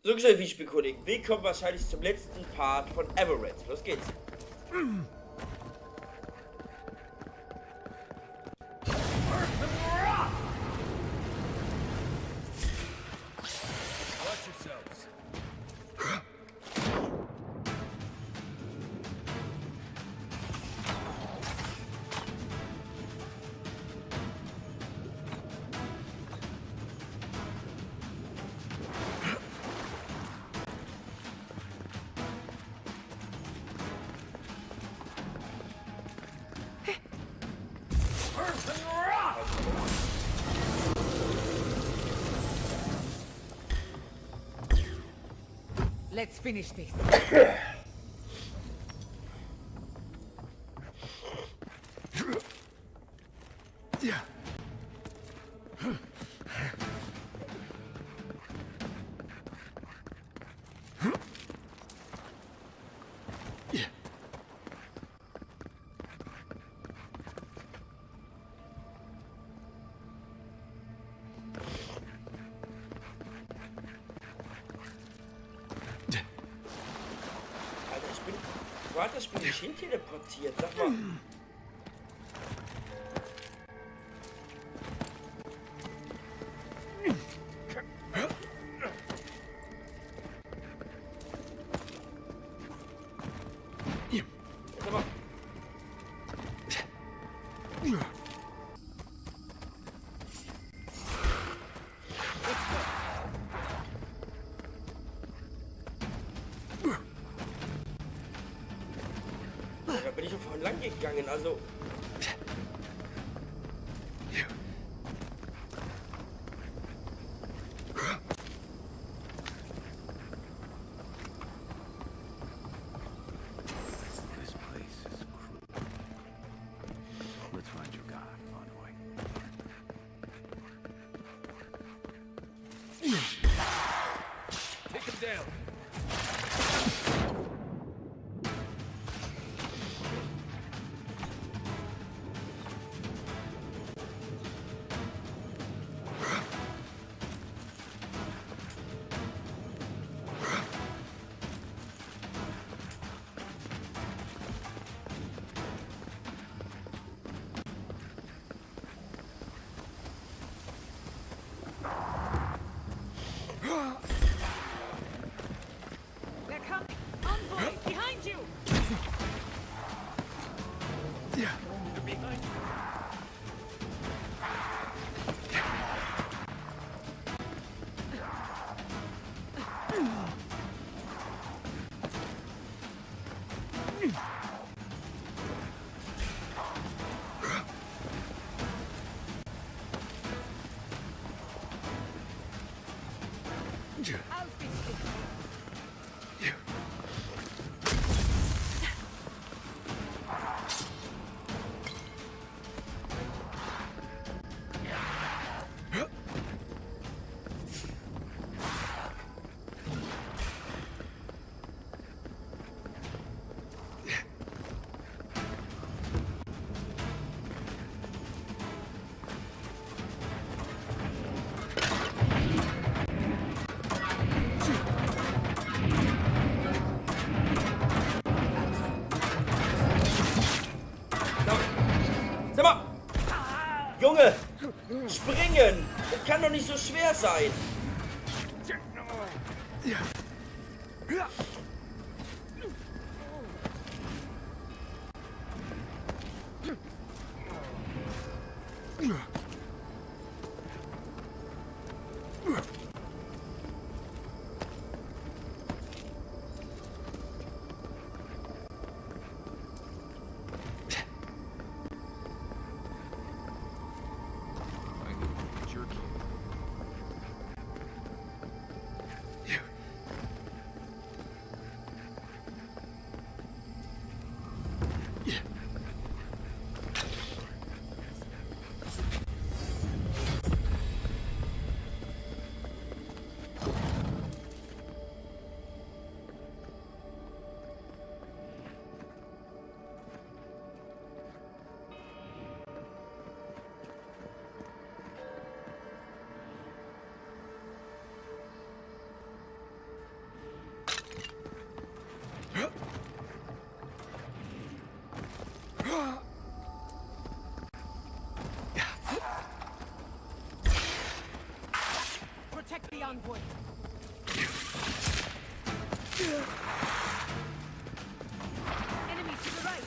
So gestellt, wie Spielkollegen. Willkommen wahrscheinlich zum letzten Part von Avowed. Los geht's. Let's finish this. Wo hat das Spiel mich hin teleportiert? Sag mal. Sag mal. Da bin ich ja vorhin lang gegangen, also. This place is cruel. Let's find your god, envoy. Take him down. They're coming. Envoy, behind you. They're behind you. I'll fix this. Sag mal! Junge! Springen! Das kann doch nicht so schwer sein! I need jerky. Protect the envoy. Enemy to the right.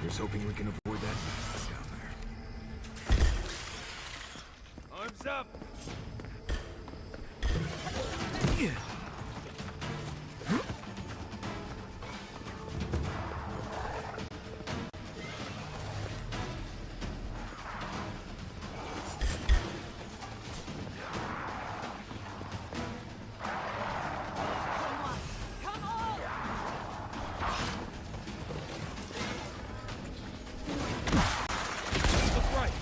Here's hoping we can avoid that madness down there. Arms up! Look right.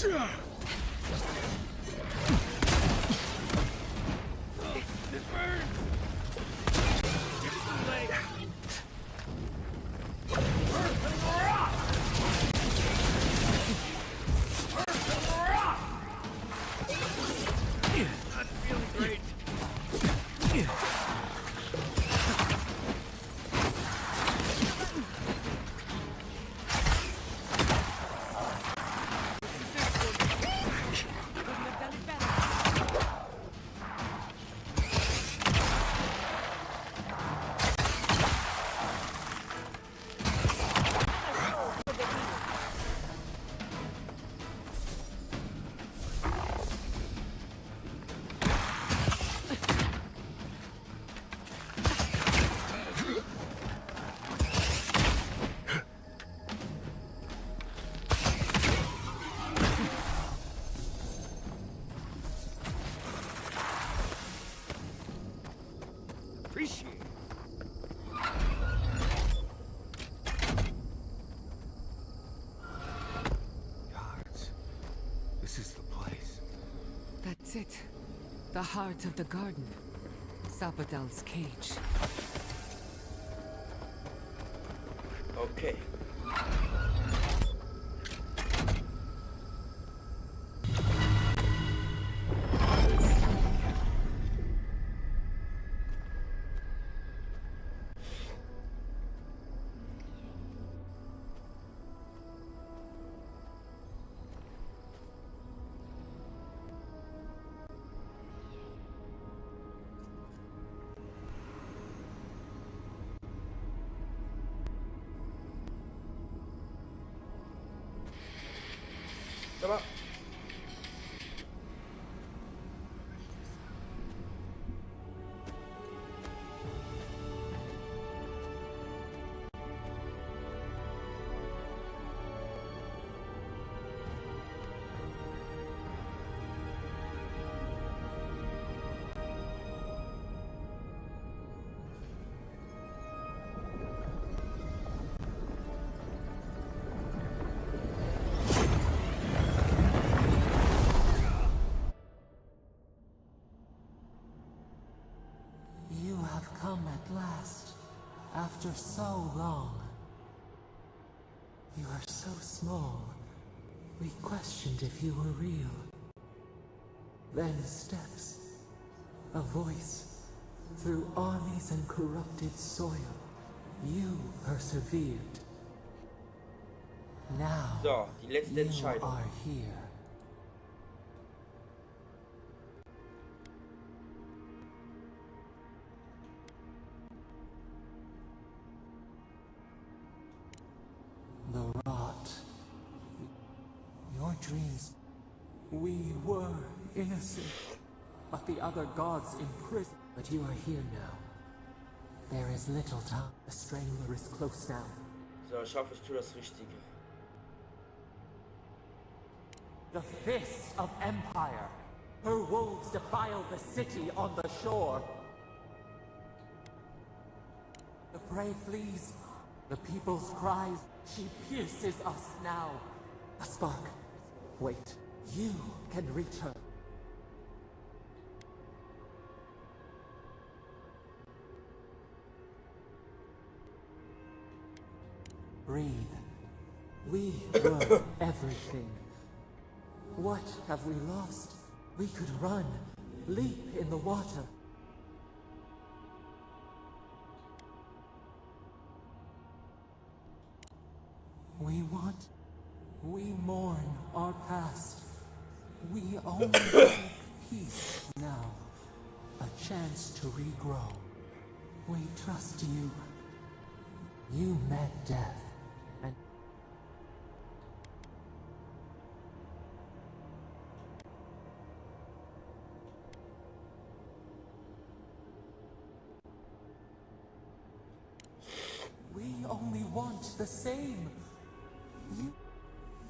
It burns! It's too late! Not feeling great. Appreciate it. Guards. This is the place. That's it. The heart of the garden. Zapadal's cage. Okay. Sag mal. You have come at last, after so long. You are so small, we questioned if you were real. Then steps, a voice, through armies and corrupted soil. You persevered. Now, So, die letzte you Entscheidung. are here. The rot. Your dreams. We were innocent, but the other gods imprisoned. But you are here now. There is little time. The Strangler is close now. So, ich hoffe, ich tue das Richtige. The fist of empire. Her wolves defile the city on the shore. The prey flees. The people's cries. She pierces us now. A spark. Wait. You can reach her. Breathe. We were everything. What have we lost? We could run, leap in the water. We mourn our past. We only seek peace now. A chance to regrow. We trust you. You met death, and we only want the same.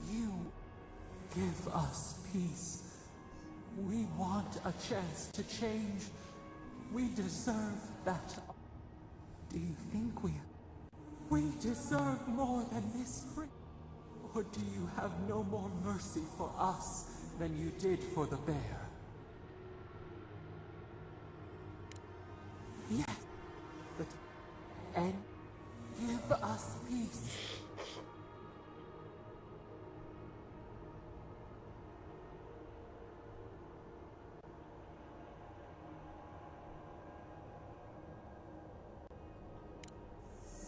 You give us peace. We want a chance to change. We deserve that. Do you think we deserve more than this? Or do you have no more mercy for us than you did for the bear? Yes, but and give us peace.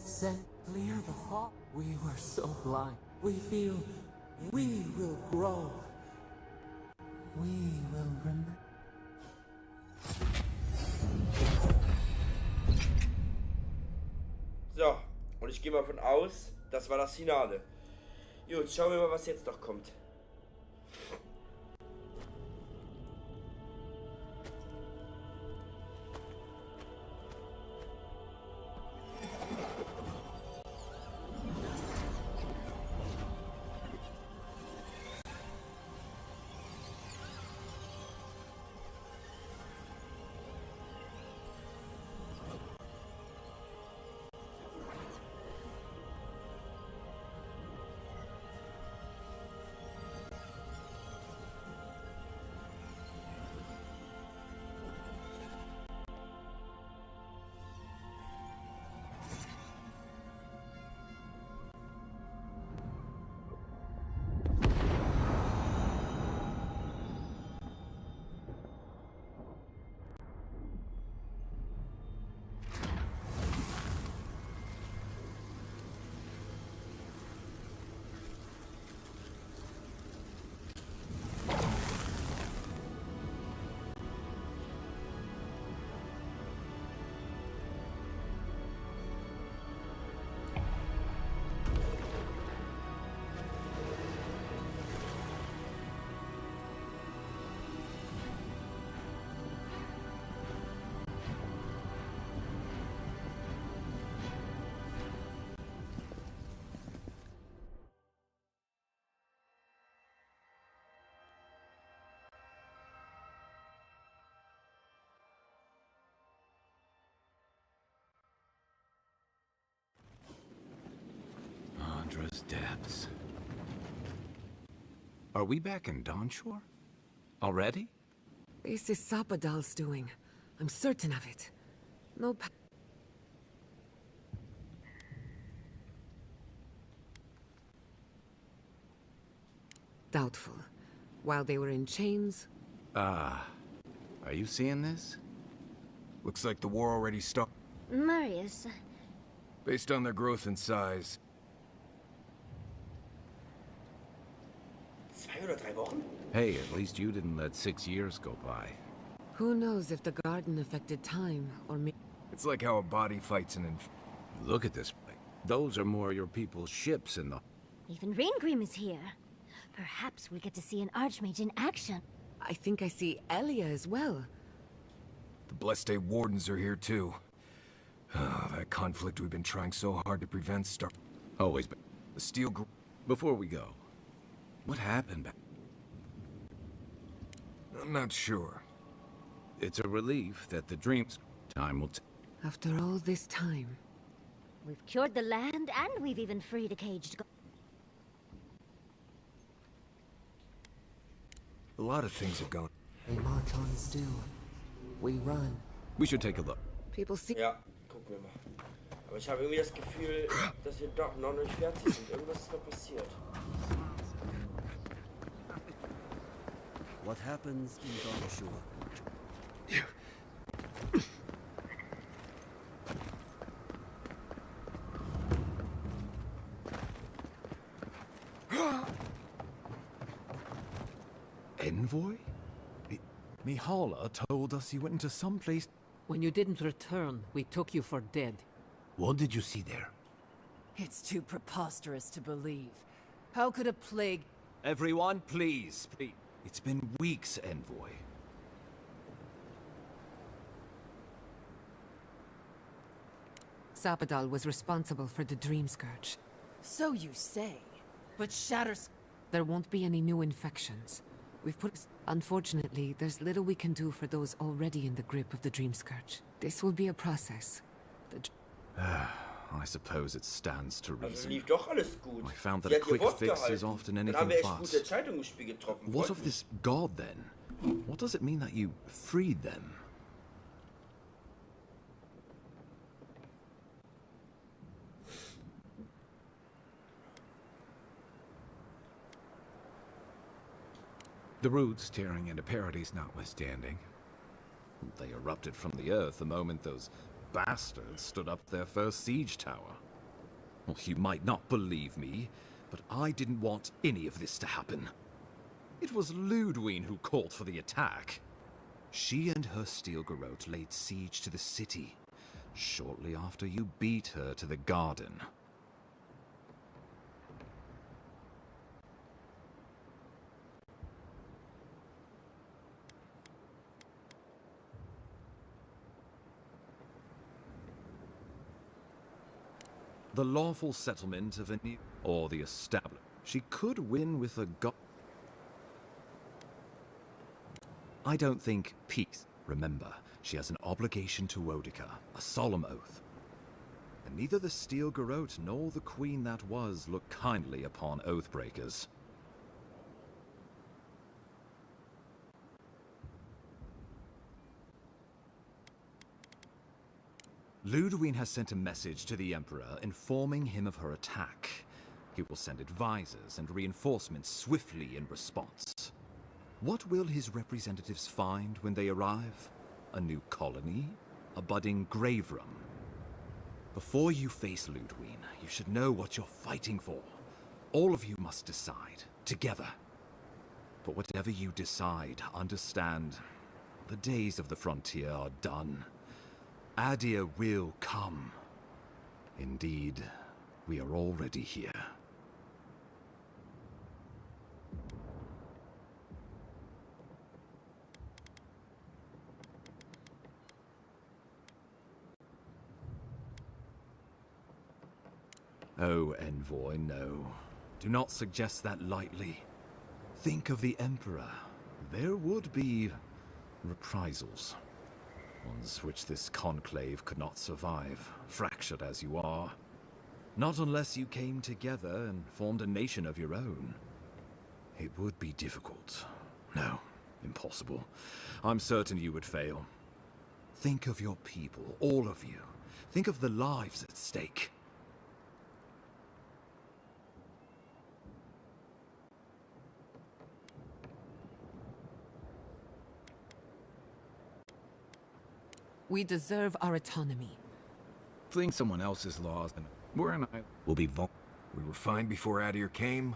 Send clear the fog. We were so blind. We feel we will grow. We will remember. So, und ich gehe mal von aus, das war das Finale. Gut, schauen wir mal, was jetzt noch kommt. Andra's depths. Are we back in Dawnshore? Already? This is Sapadal's doing. I'm certain of it. No pa- Doubtful. While they were in chains, Are you seeing this? Looks like the war already started. Marius, Based on their growth and size, 2 oder 3 Wochen? Hey, at least you didn't let 6 years go by. who knows if the garden affected time or me? it's like how a body fights an Look at this. Those are more your people's ships in the... even Raingrim is here. Perhaps we'll get to see an Archmage in action. I think I see Elia as well. The Blessed Day Wardens are here too. That conflict we've been trying so hard to prevent Always been. The Steel Before we go, what happened back? I'm not sure. It's a relief that the dreams... Time will After all this time, We've cured the land, and we've even freed a caged A lot of things have gone. We march on still. We run. We should take a look. people see. Ja, gucken wir mal. Aber ich habe irgendwie das Gefühl, dass wir doch noch nicht fertig sind. Irgendwas ist noch passiert. What happens in Dawnshore? Envoy? Mihala told us you went into some place. When you didn't return, we took you for dead. What did you see there? It's too preposterous to believe. How could a plague... Everyone, please, please. It's been weeks, Envoy. Sapadal was responsible for the Dream Scourge. So you say. But Shatters... There won't be any new infections. We've put... Unfortunately, there's little we can do for those already in the grip of the Dream Scourge. This will be a process. I suppose it stands to Also reason. lief doch alles gut. I found Sie that a hat ihr quick Wort fix gehalten. is often Dann anything haben wir echt but. gute Entscheidungen im Spiel getroffen. What Freut of mich. this god, then? What does it mean that you freed them? The roots tearing into Paradise notwithstanding. They erupted from the earth the moment those bastards stood up their first siege tower. Well, you might not believe me, but I didn't want any of this to happen. It was Ludwine who called for the attack. She and her steel garrote laid siege to the city, shortly after you beat her to the garden. The lawful settlement of a new, or the established. She could win with a god. I don't think peace. Remember, she has an obligation to Wodica, a solemn oath. And neither the steel garrote nor the queen that was look kindly upon oathbreakers. Ludwine has sent a message to the Emperor informing him of her attack. He will send advisors and reinforcements swiftly in response. What will his representatives find when they arrive? A new colony? A budding grave room? Before you face Ludwine, you should know what you're fighting for. All of you must decide, together. But whatever you decide, understand, the days of the frontier are done. Adir will come. Indeed, we are already here. Oh, envoy, no. Do not suggest that lightly. Think of the Emperor. There would be reprisals. Ones which this conclave could not survive, fractured as you are. Not unless you came together and formed a nation of your own. It would be difficult. No, impossible. I'm certain you would fail. Think of your people, all of you. Think of the lives at stake. We deserve our autonomy. Fleeing someone else's laws, and we're an island. We'll be We were fine before Adir came.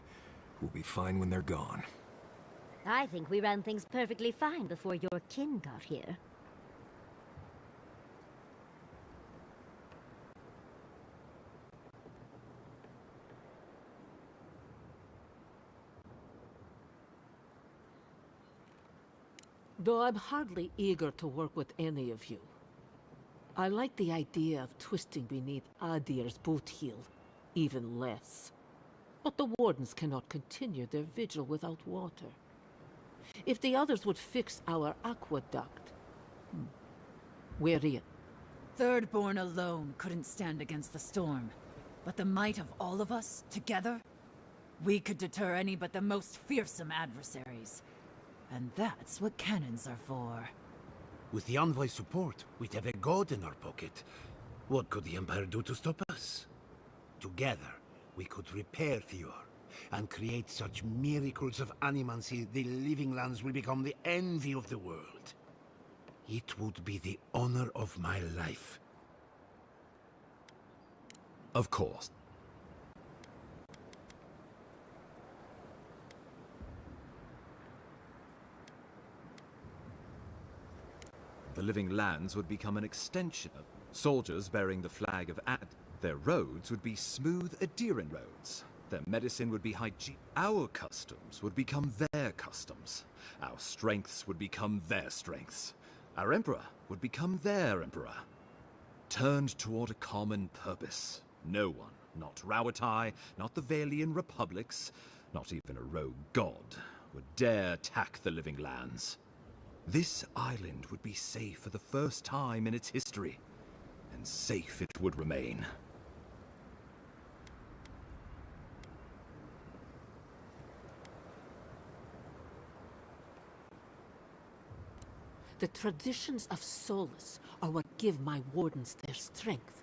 We'll be fine when they're gone. I think we ran things perfectly fine before your kin got here. Though I'm hardly eager to work with any of you. I like the idea of twisting beneath Adir's boot heel, even less. But the Wardens cannot continue their vigil without water. If the others would fix our aqueduct... Where are you? Thirdborn alone couldn't stand against the storm. But the might of all of us, together, we could deter any but the most fearsome adversaries. And that's what cannons are for. With the Envoy's support, we'd have a god in our pocket. What could the Empire do to stop us? Together, we could repair Fjord, and create such miracles of animancy the living lands will become the envy of the world. It would be the honor of my life. Of course. The living lands would become an extension of soldiers bearing the flag of Ad. Their roads would be smooth Adiran roads. Their medicine would be hygiene. Our customs would become their customs. Our strengths would become their strengths. Our emperor would become their emperor. Turned toward a common purpose. No one, not Rawatai, not the Valian republics, not even a rogue god, would dare attack the living lands. This island would be safe for the first time in its history, and safe it would remain. The traditions of solace are what give my wardens their strength.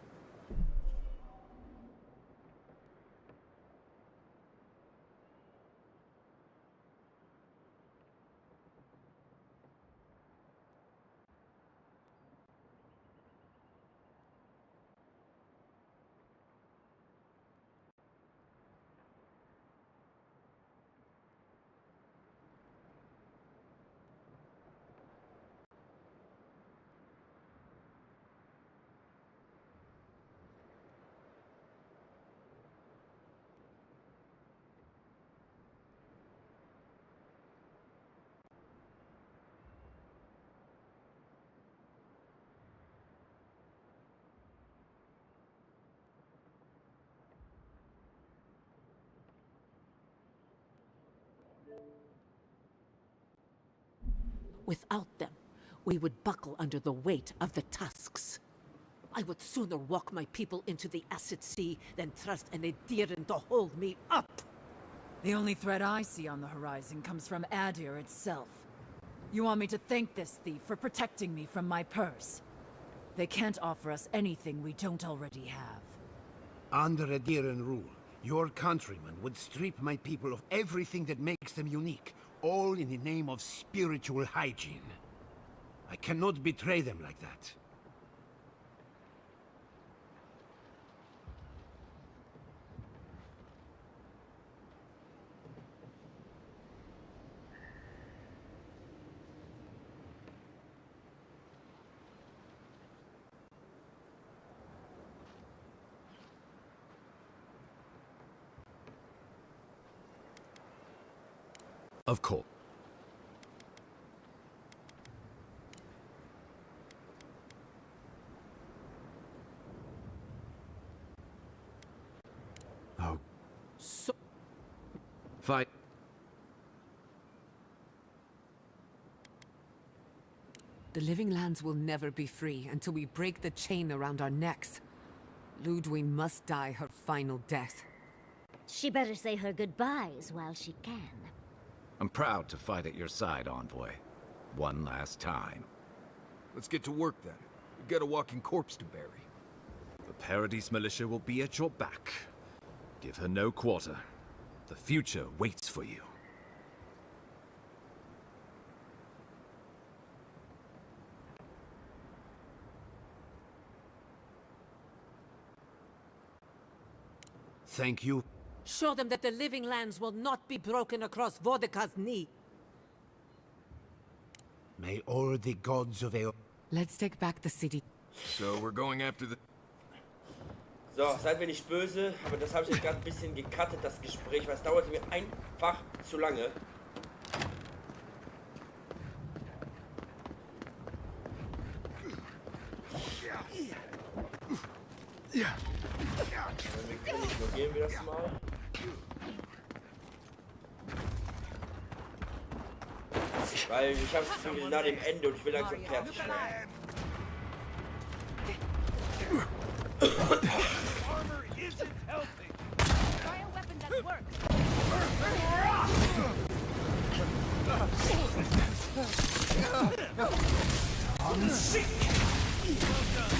Without them, we would buckle under the weight of the tusks. I would sooner walk my people into the acid sea than trust an Ediran to hold me up. The only threat I see on the horizon comes from Adir itself. You want me to thank this thief for protecting me from my purse? They can't offer us anything we don't already have. Under Ediran rule, your countrymen would strip my people of everything that makes them unique, all in the name of spiritual hygiene. I cannot betray them like that. Of course. Oh. So... Fight. The living lands will never be free until we break the chain around our necks. Ludwig must die her final death. She better say her goodbyes while she can. I'm proud to fight at your side, Envoy. One last time. Let's get to work then. We've got a walking corpse to bury. The Paradise Militia will be at your back. Give her no quarter. The future waits for you. Thank you. Show them that the living lands will not be broken across Vodka's knee. May all the gods of Avowed... Let's take back the city. So we're going after the... So, seid mir nicht böse, aber das habe ich jetzt gerade ein bisschen gecuttet, das Gespräch, weil es dauerte mir einfach zu lange. Wir können ignorieren wir das mal. Weil ich habe es Gefühl, nach dem Ende und ich will langsam fertig werden. Armor isn't healthy. Try a weapon that works. I'm sick. Well done.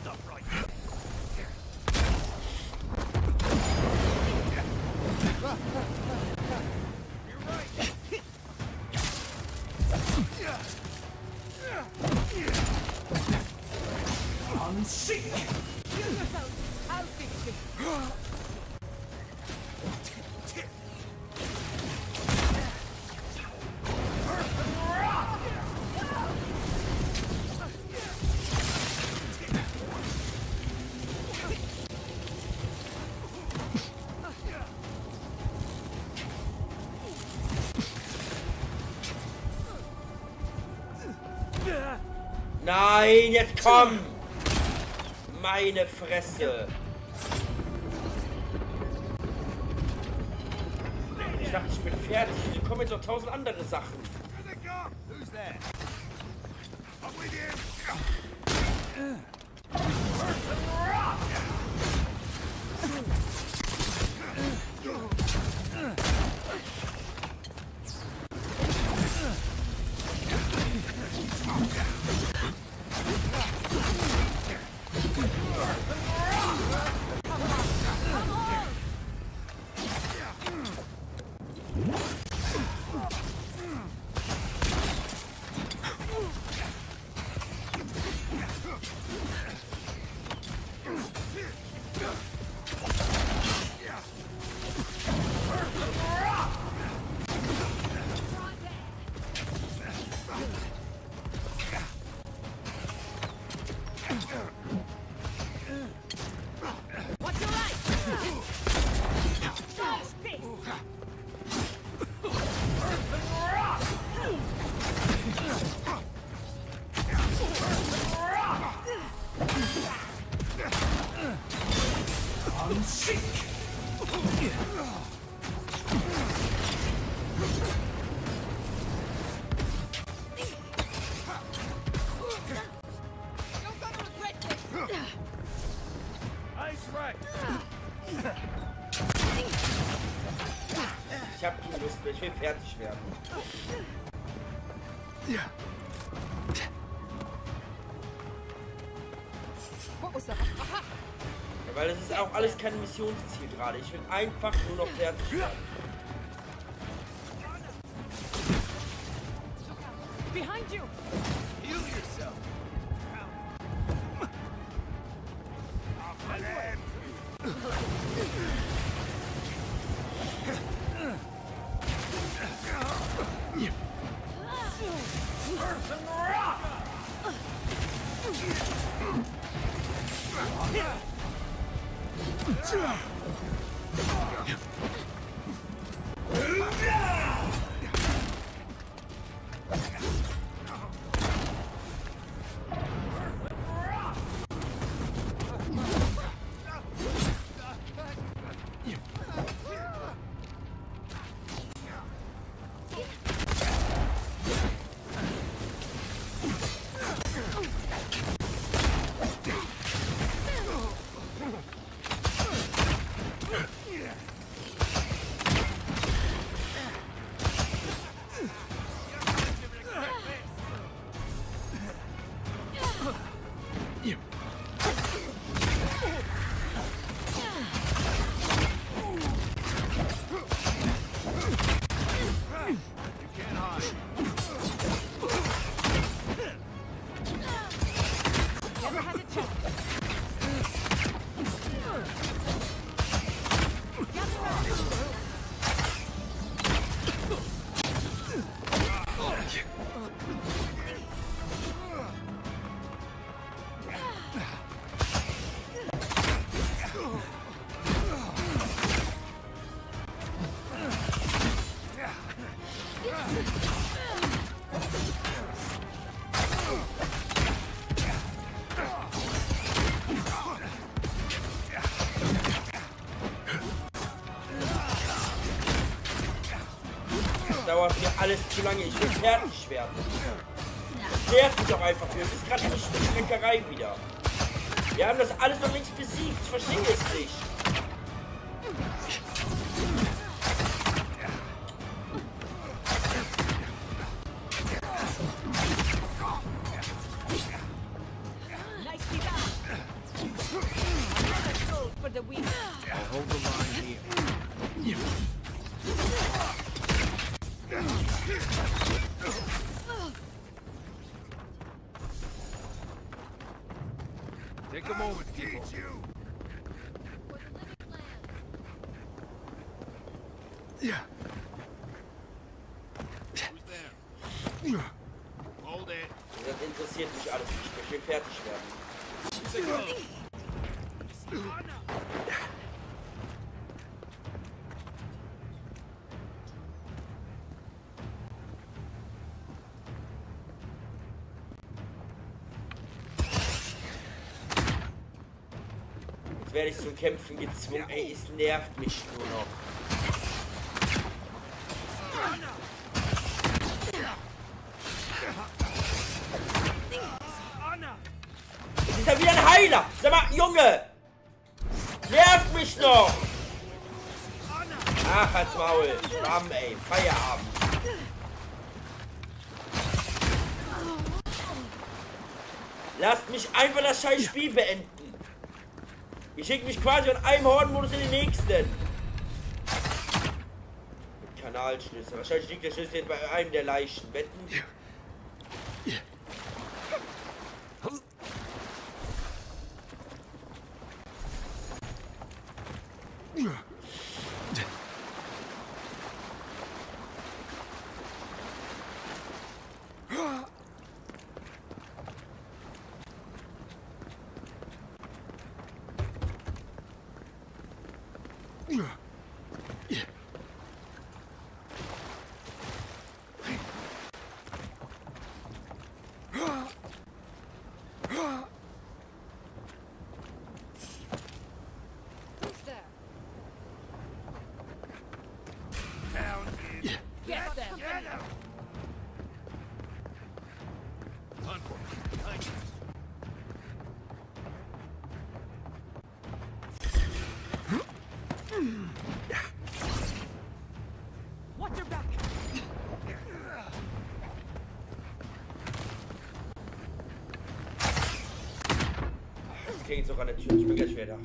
Stop right there. You're right. I'm sick. I'll fix it. Nein, jetzt komm! Meine Fresse! Ich dachte, ich bin fertig. Hier kommen jetzt noch 1000 andere Sachen. Who's that? I'm with you. What's your right? Space. Ich hab keine Lust mehr, ich will fertig werden. Ja, weil das ist auch alles kein Missionsziel gerade. Ich will einfach nur noch fertig werden. Behind you. Heal yourself. Dauert mir alles zu lange. Ich will fertig werden. Das nervt mich auch einfach. Das ist gerade eine Schleckerei wieder. Wir haben das alles noch längst besiegt. Ich verstehe es nicht. I'll hold the line here. Take a moment, people. Yeah. Who's there? Hold it. Das interessiert mich alles nicht. Ich will fertig werden. Jetzt werde ich zum Kämpfen gezwungen. Ey, es nervt mich nur noch. Es ist ja wieder ein Heiler! Sag mal, Junge! Nervt mich noch! Ach, halt's Maul. Bam, ey. Feierabend. Lasst mich einfach das scheiß Spiel beenden. Ich schicke mich quasi von einem Hordenmodus in den nächsten. Mit Kanalschlüssel. Wahrscheinlich liegt der Schlüssel jetzt bei einem der Leichen. Wetten? klingelt sogar eine Tür. Ich bin gleich wieder da.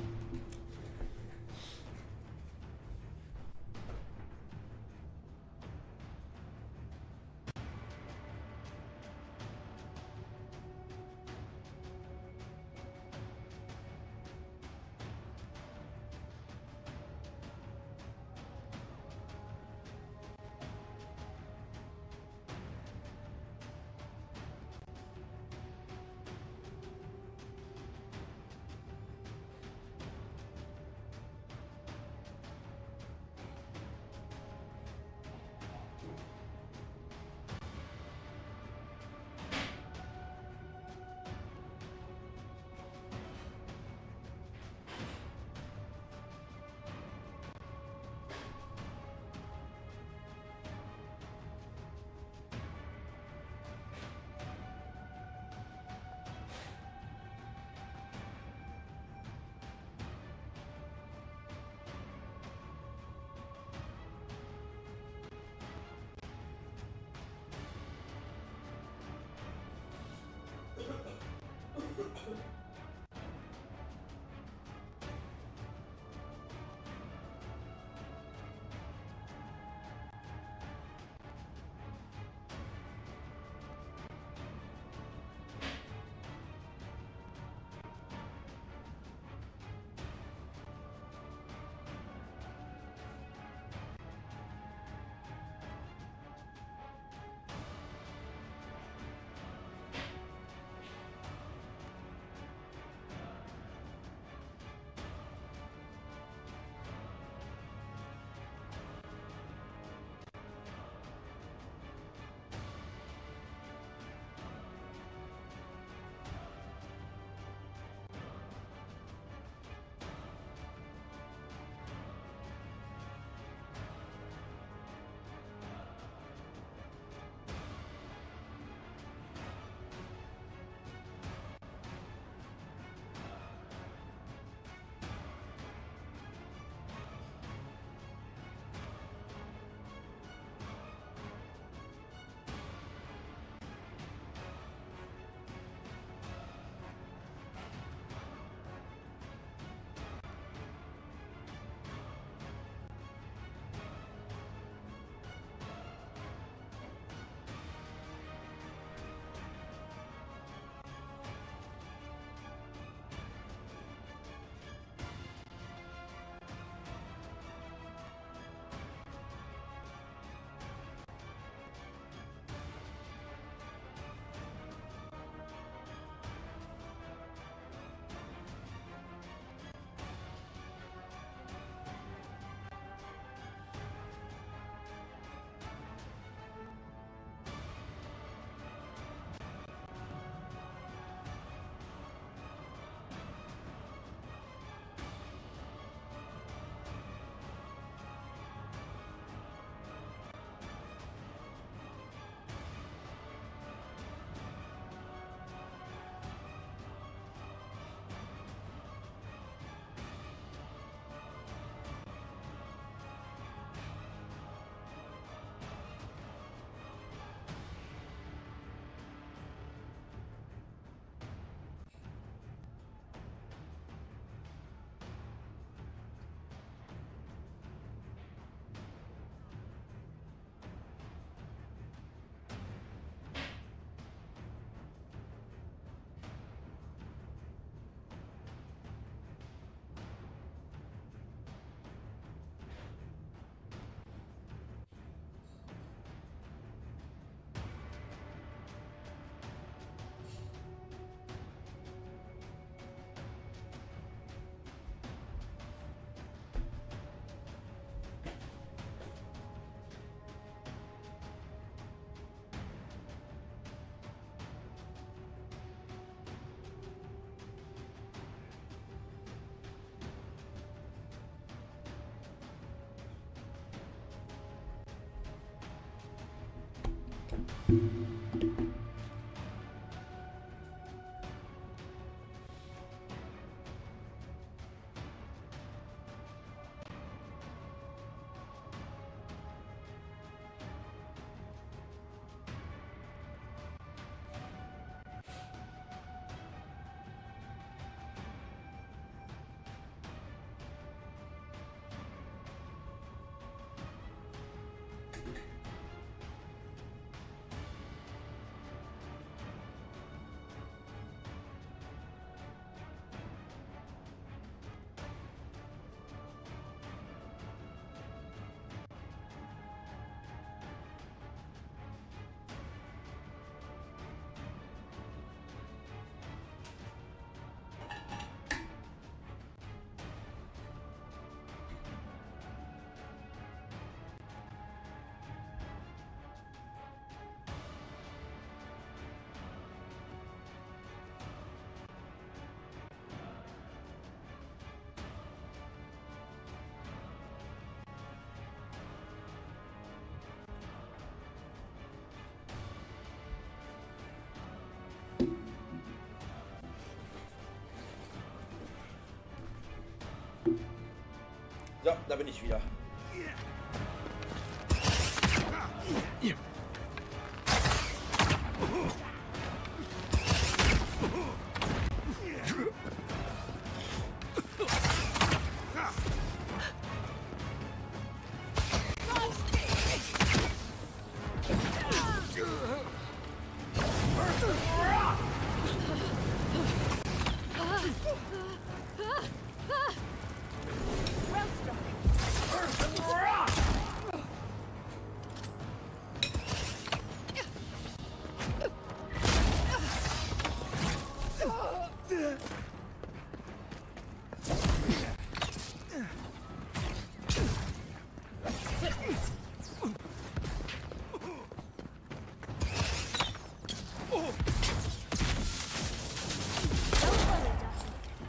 So, da bin ich wieder.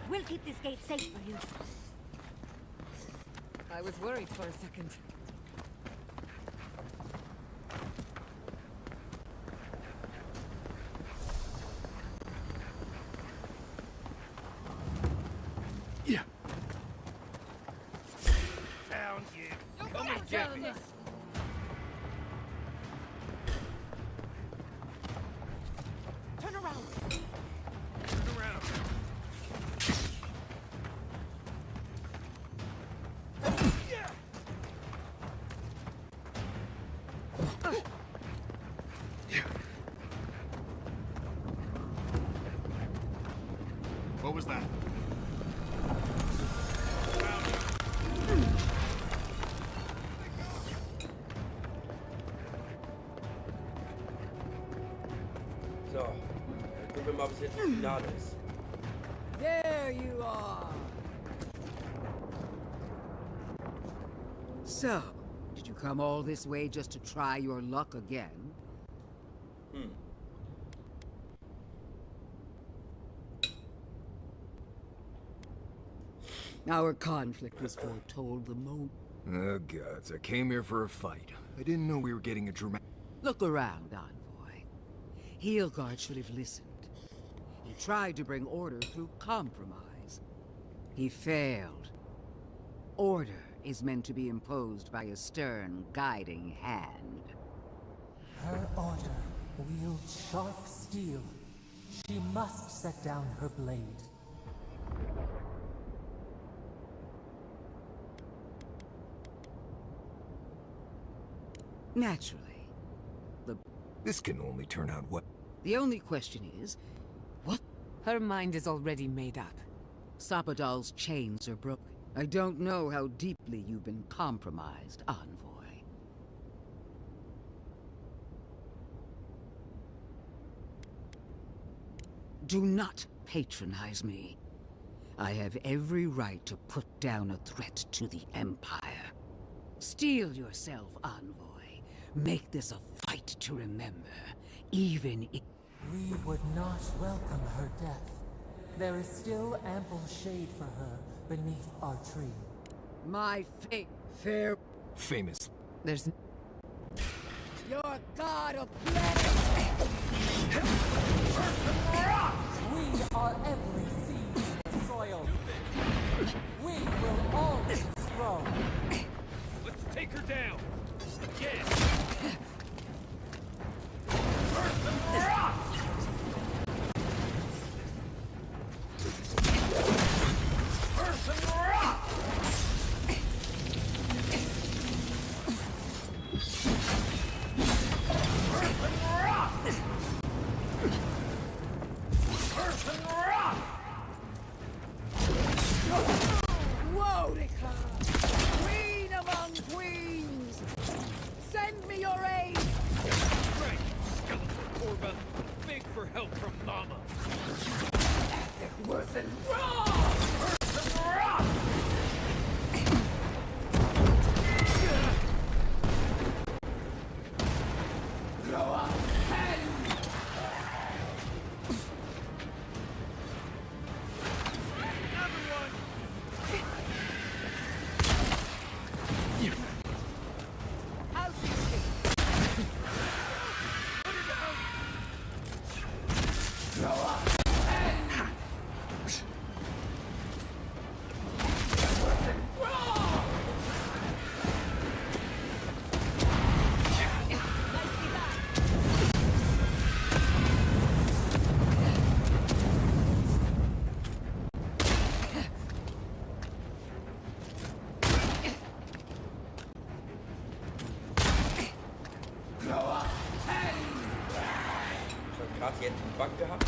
We'll keep this gate safe for you. I was worried for a second. Yeah. Found you. Come and get me. Turn around. Turn around. What was that? So, gucken wir mal, bis jetzt das Finale ist. There you are. So, did you come all this way just to try your luck again? Our conflict was foretold the moment. Oh, gods. I came here for a fight. I didn't know we were getting a dramatic... Look around, Envoy. Heelguard should have listened. He tried to bring order through compromise. He failed. Order is meant to be imposed by a stern, guiding hand. Her order wields sharp steel. She must set down her blade. Naturally. This can only turn out what... The only question is, what? Her mind is already made up. Sapadal's chains are broken. I don't know how deeply you've been compromised, Envoy. Do not patronize me. I have every right to put down a threat to the Empire. Steel yourself, Envoy. Make this a fight to remember, even if... We would not welcome her death. There is still ample shade for her beneath our tree. My fair... Famous. There's... Your god of blessing! We are every seed in the soil. We will always grow. Let's take her down. Yes. Wodika! Queen among queens! jetzt einen Bug gehabt.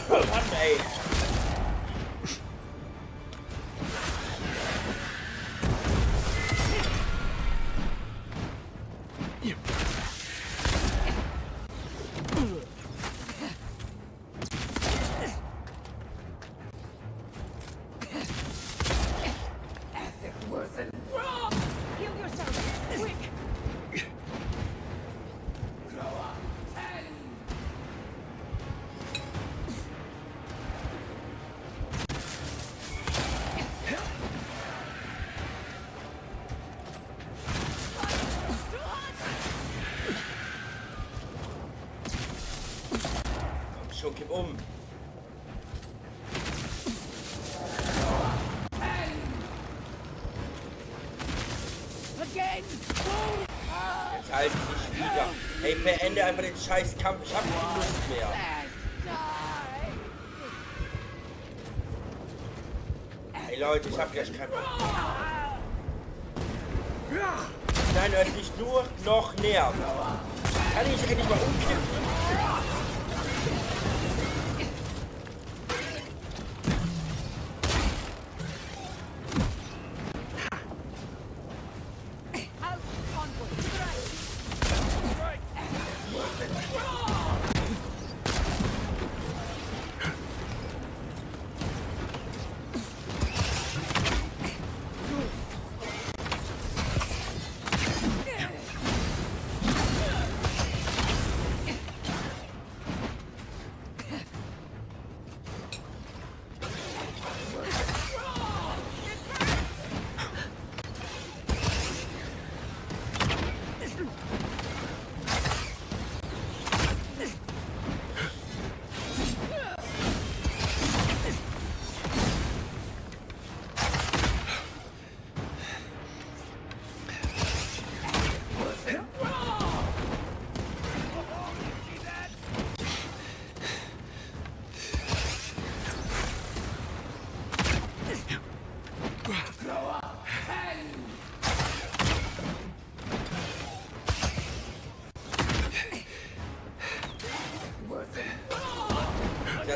Mann, ey. Schon, kipp um. Jetzt halt dich wieder. Ey, beende einfach den scheiß Kampf. Ich hab keine Lust mehr. Ey Leute, ich hab gleich keinen Bock. Nein, du hast nicht nur noch nervt. Kann ich endlich mal umkippen?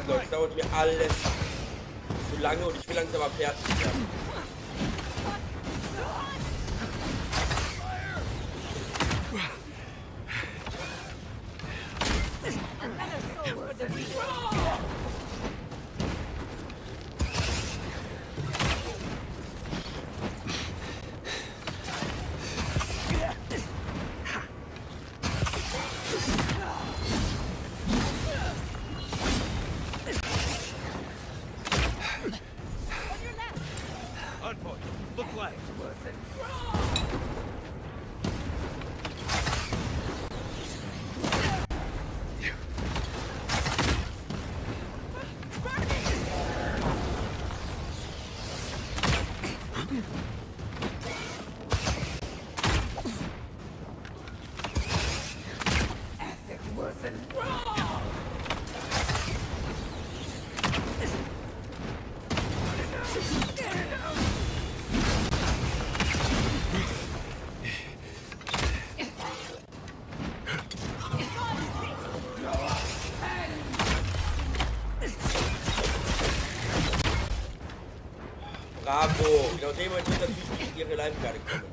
Leute, es dauert mir alles zu lange und ich will langsam mal fertig werden. Bravo! Genau dem Moment wird natürlich ihre Live-Karte kommen.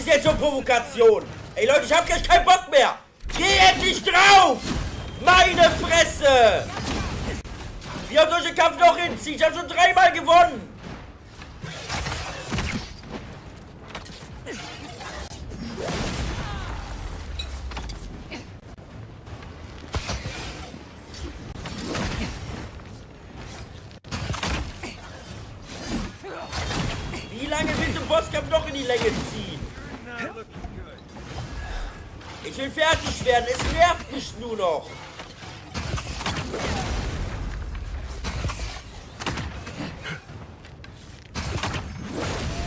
ist jetzt so Provokation? Ey Leute, ich hab gleich keinen Bock mehr. Geh endlich drauf! Meine Fresse! Wie haben solche Kampf noch hinziehen? Ich hab schon 3-mal gewonnen. Wie lange willst du den Bosskampf noch in die Länge ziehen? Ich will fertig werden, es nervt mich nur noch.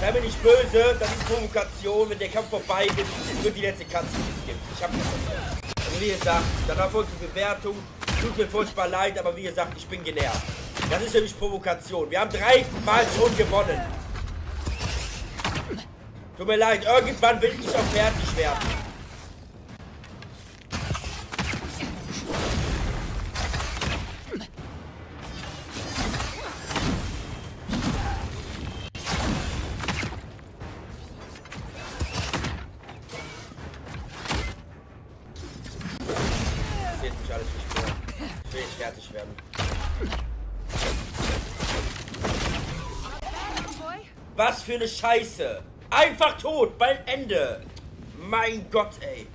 Sei mir nicht böse, das ist Provokation, wenn der Kampf vorbei ist, wird die letzte Katze geskippt. Ich hab das. Also wie gesagt, danach folgt die Bewertung. Tut mir furchtbar leid, aber wie gesagt, ich bin genervt. Das ist für mich Provokation. Wir haben 3-mal schon gewonnen. Tut mir leid, irgendwann will ich auch fertig werden. Das wird mich alles versprochen. Ich will nicht fertig werden. Was für eine Scheiße! Einfach tot, bald Ende! Mein Gott, ey!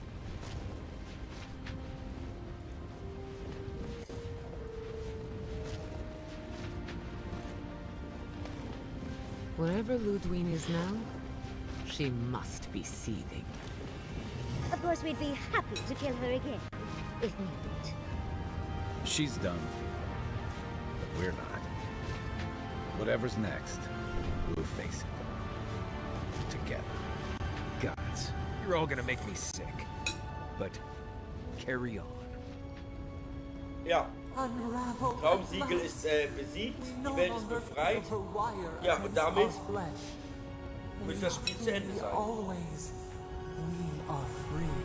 Wherever Ludwig is now, she must be seething. Of course, we'd be happy to kill her again, if needed. She's done. But we're not. Whatever's next, we'll face it. Together. Gods, you're all gonna make me sick. But carry on. Ja. Traumsiegel ist besiegt, die Welt ist befreit. Ja, und damit muss das Spiel zu Ende sein. We are free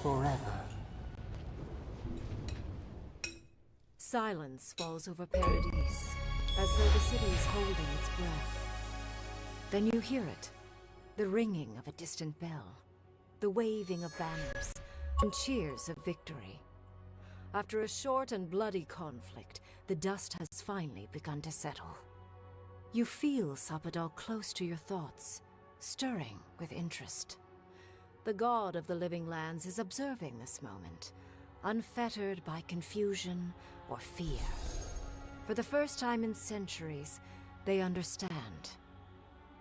forever. Silence falls over Paradise, as though the city is holding its breath. Then you hear it, the ringing of a distant bell, the waving of banners, and cheers of victory. After a short and bloody conflict, the dust has finally begun to settle. You feel Sapadal close to your thoughts, stirring with interest. The god of the living lands is observing this moment, unfettered by confusion or fear. For the first time in centuries, they understand.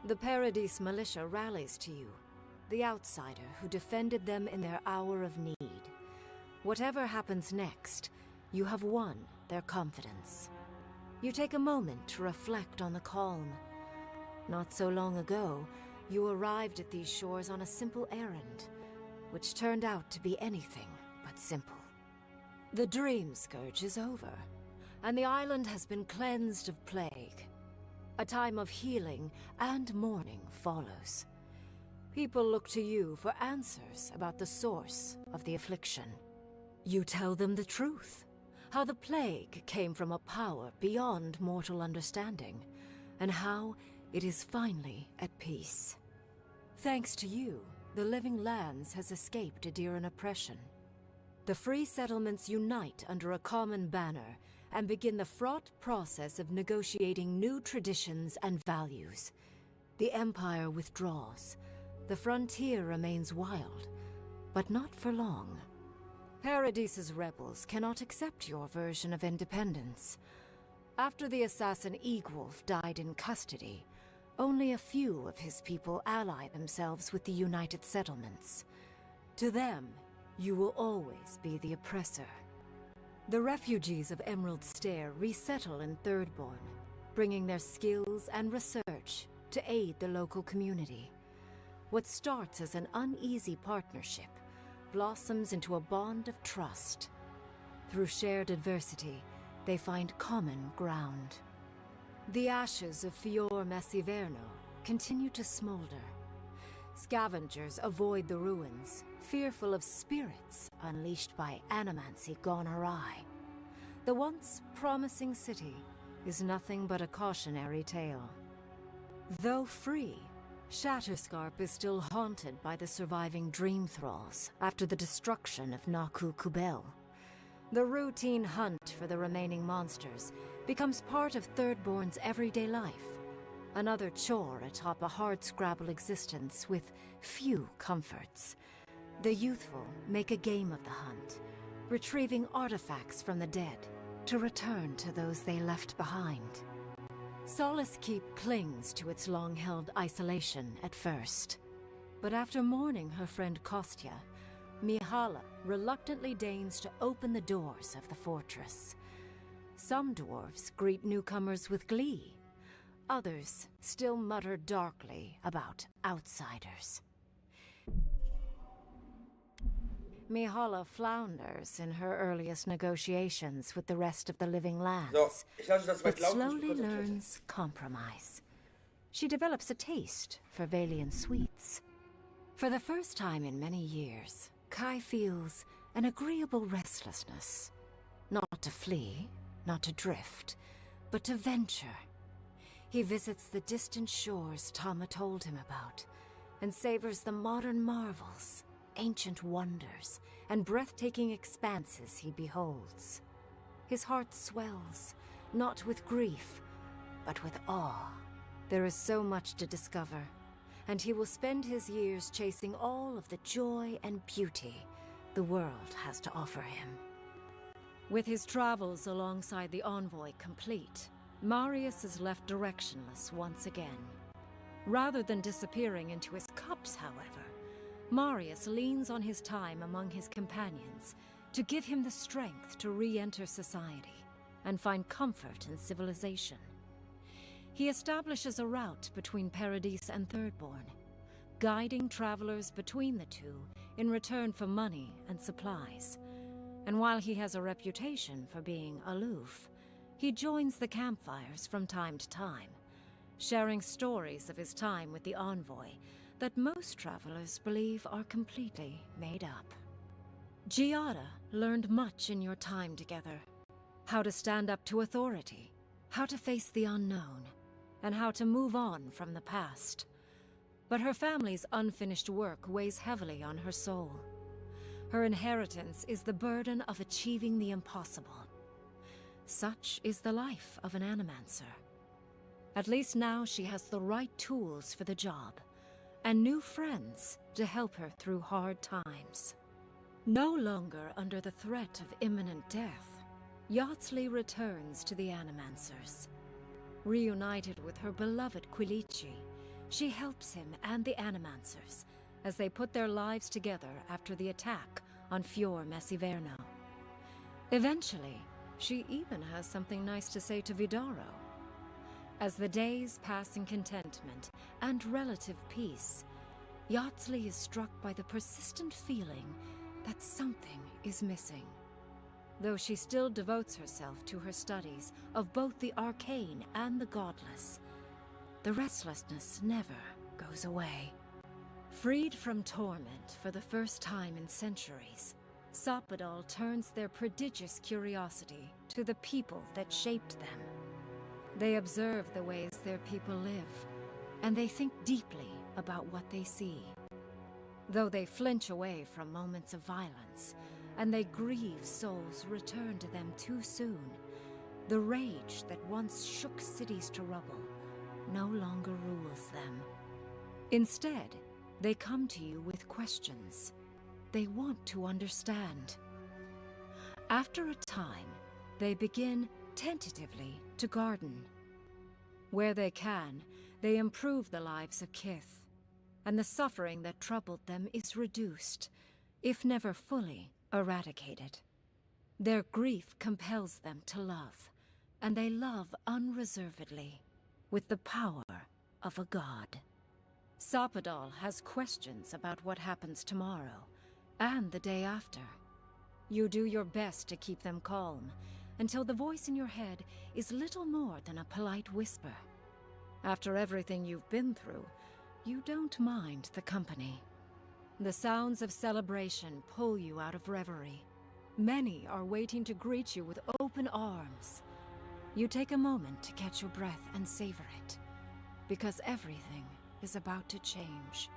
The Paradise militia rallies to you, the outsider who defended them in their hour of need. Whatever happens next, you have won their confidence. You take a moment to reflect on the calm. Not so long ago, you arrived at these shores on a simple errand, which turned out to be anything but simple. The dream scourge is over, and the island has been cleansed of plague. A time of healing and mourning follows. People look to you for answers about the source of the affliction. You tell them the truth, how the plague came from a power beyond mortal understanding, and how it is finally at peace. Thanks to you, the Living Lands has escaped Adiran oppression. The free settlements unite under a common banner and begin the fraught process of negotiating new traditions and values. The Empire withdraws. The frontier remains wild, but not for long. Paradise's rebels cannot accept your version of independence. After the assassin Egwolf died in custody, only a few of his people ally themselves with the United Settlements. To them, you will always be the oppressor. The refugees of Emerald Stair resettle in Thirdborn, bringing their skills and research to aid the local community. What starts as an uneasy partnership blossoms into a bond of trust. Through shared adversity, they find common ground. The ashes of Fior Messiverno continue to smolder. Scavengers avoid the ruins, fearful of spirits unleashed by animancy gone awry. The once promising city is nothing but a cautionary tale. Though free, Shatterscarp is still haunted by the surviving Dream Thralls after the destruction of Naku Kubel. The routine hunt for the remaining monsters becomes part of Thirdborn's everyday life, another chore atop a hardscrabble existence with few comforts. The youthful make a game of the hunt, retrieving artifacts from the dead to return to those they left behind. Solace Keep clings to its long-held isolation at first. But after mourning her friend Kostya, Mihala reluctantly deigns to open the doors of the fortress. Some dwarves greet newcomers with glee. Others still mutter darkly about outsiders. Mihala flounders in her earliest negotiations with the rest of the living lands, but slowly learns compromise. She develops a taste for Valian sweets. For the first time in many years, Kai feels an agreeable restlessness. Not to flee, not to drift, but to venture. He visits the distant shores Tama told him about, and savors the modern marvels, ancient wonders, and breathtaking expanses he beholds. His heart swells, not with grief, but with awe. There is so much to discover, and he will spend his years chasing all of the joy and beauty the world has to offer him. With his travels alongside the envoy complete, Marius is left directionless once again. Rather than disappearing into his cups, however, Marius leans on his time among his companions to give him the strength to re-enter society and find comfort in civilization. He establishes a route between Paradise and Thirdborn, guiding travelers between the two in return for money and supplies. And while he has a reputation for being aloof, he joins the campfires from time to time, sharing stories of his time with the envoy that most travelers believe are completely made up. Giada learned much in your time together. How to stand up to authority, how to face the unknown, and how to move on from the past. But her family's unfinished work weighs heavily on her soul. Her inheritance is the burden of achieving the impossible. Such is the life of an animancer. At least now she has the right tools for the job, and new friends to help her through hard times. No longer under the threat of imminent death, Yardsley returns to the Animancers. Reunited with her beloved Quilici, she helps him and the Animancers as they put their lives together after the attack on Fior Messiverno. Eventually, she even has something nice to say to Vidaro. As the days pass in contentment and relative peace, Yardsley is struck by the persistent feeling that something is missing. Though she still devotes herself to her studies of both the arcane and the godless, the restlessness never goes away. Freed from torment for the first time in centuries, Sapadal turns their prodigious curiosity to the people that shaped them. They observe the ways their people live, and they think deeply about what they see. Though they flinch away from moments of violence, and they grieve souls returned to them too soon, the rage that once shook cities to rubble no longer rules them. Instead, they come to you with questions. They want to understand. After a time, they begin tentatively to garden. Where they can, they improve the lives of Kith, and the suffering that troubled them is reduced, if never fully eradicated. Their grief compels them to love, and they love unreservedly, with the power of a god. Sapadal has questions about what happens tomorrow, and the day after. You do your best to keep them calm, until the voice in your head is little more than a polite whisper. After everything you've been through, you don't mind the company. The sounds of celebration pull you out of reverie. Many are waiting to greet you with open arms. You take a moment to catch your breath and savor it, because everything is about to change.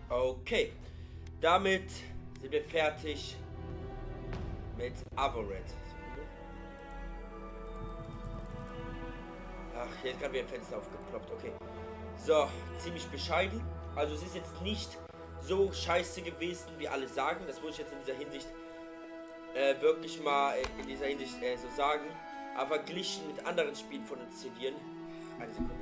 Okay, damit sind wir fertig mit Avowed. Ach, hier ist gerade wieder ein Fenster aufgeploppt, okay. So, ziemlich bescheiden. Also es ist jetzt nicht so scheiße gewesen, wie alle sagen. Das muss ich jetzt in dieser Hinsicht wirklich mal so sagen. Aber verglichen mit anderen Spielen von uns Obsidian. Eine Sekunde.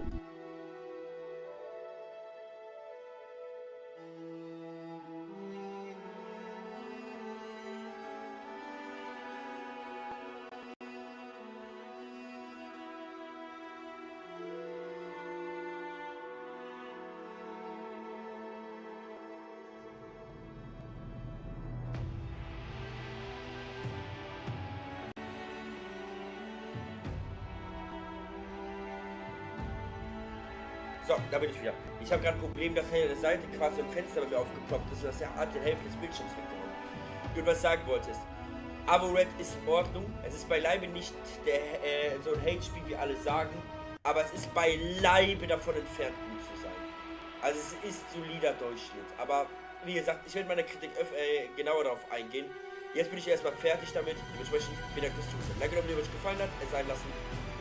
So, da bin ich wieder. Ich habe gerade ein Problem, dass hier an der Seite quasi ein Fenster bei mir aufgeploppt ist und das hat die Hälfte des Bildschirms weggenommen. Gut, was ich sagen wolltest. Avowed ist in Ordnung. Es ist beileibe nicht so ein Hate-Spiel, wie alle sagen. Aber es ist beileibe davon entfernt, gut zu sein. Also es ist solider Durchschnitt. Aber wie gesagt, ich werde meine Kritik genauer darauf eingehen. Jetzt bin ich erstmal fertig damit. Dementsprechend vielen Dank fürs Zusehen. Danke, dass es euch gefallen hat. Es sein lassen.